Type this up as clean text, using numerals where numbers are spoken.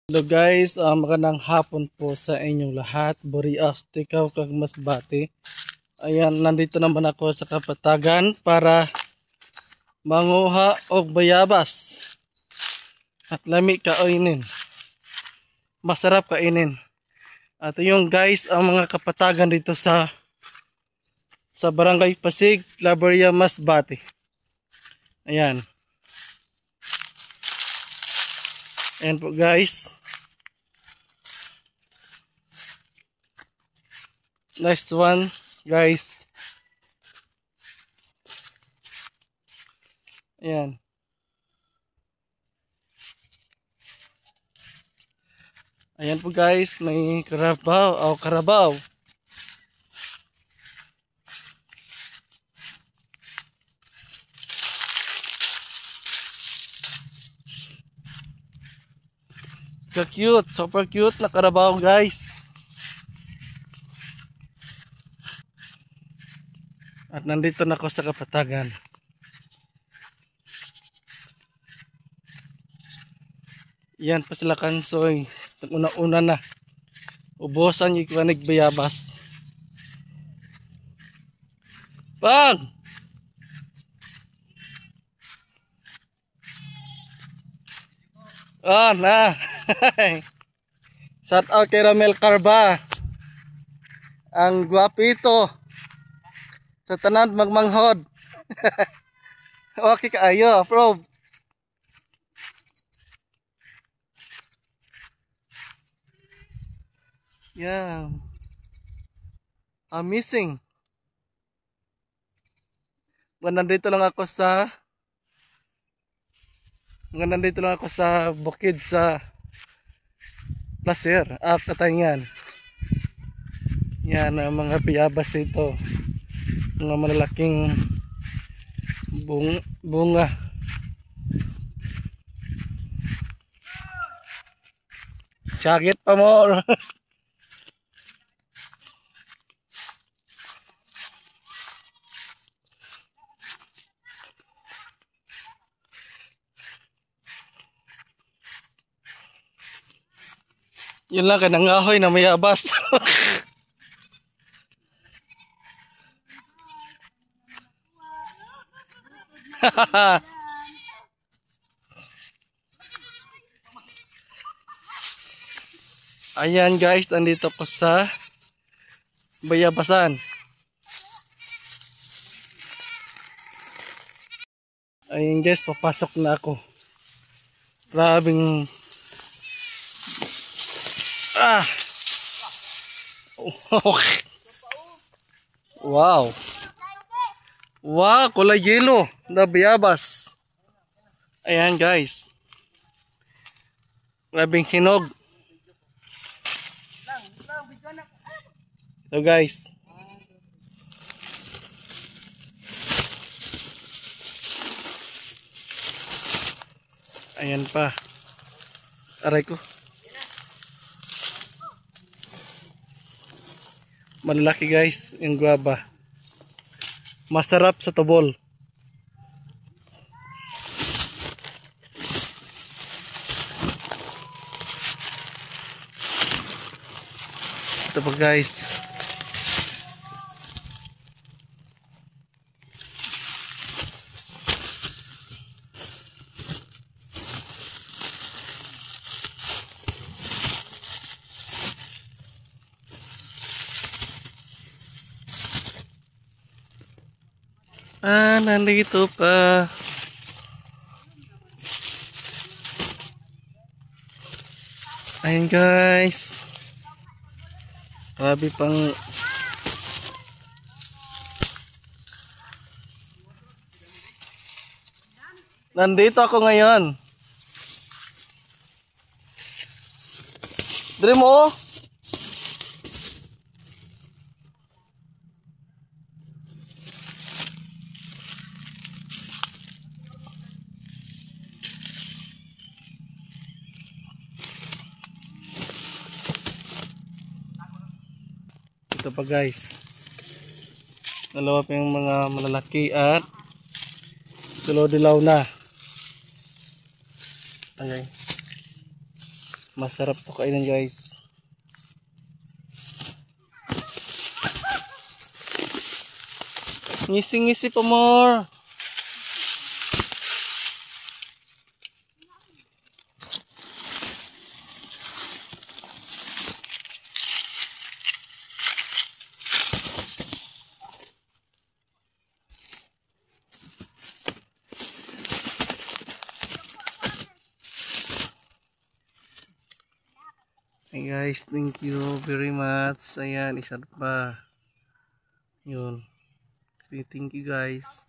Hello guys, magandang hapon po sa inyong lahat. Burias, tikaw kag masbati. Ayan, nandito naman ako sa Kapatagan para manguha og bayabas. At lami kainin. Masarap kainin. At yung guys, ang mga kapatagan dito sa Barangay Pasig, Claveria, Masbate. Ayan. Ayan po guys. Next one, guys. Ayan. Ayan po guys, may karabaw. Cute, super cute na karabaw guys. At nandito na ako sa Kapatagan. Yan pa sila kansoy. Una-una na. Ubusan yung ikanig bayabas. Pag! Oh, na. Shout out kay Ramel Carba. Ang guwapito. Sa tanan magmanghod. Okay kaayo, prob. Yeah. Amazing. Nandito lang ako sa bukid sa Placer, Katangian. Yan ang mga bayabas dito. Mga malalaking bunga. Sagit pa mo. Yun lang ka nangahoy na may abas. Ayan guys, nandito ko sa bayabasan. Ayan guys, papasok na ako. Grabing Wow. Wow, kulay yelo na bayabas. Ayan guys. Grabing hinog. So guys. Ayan pa. Aray ko. Malalaki guys, yung guava. Masarap sa tubol. Ito pa guys. Nandito pa. Ayan guys. Grabe pang nandito ako ngayon. Dre mo. Ito pa guys. Dalawa pa yung mga malalaki at dilaw na. Okay. Masarap to kainin guys. Ngisi-ngisi pa more. Hey guys, thank you very much. Ayan, isa pa. Yun. Thank you guys.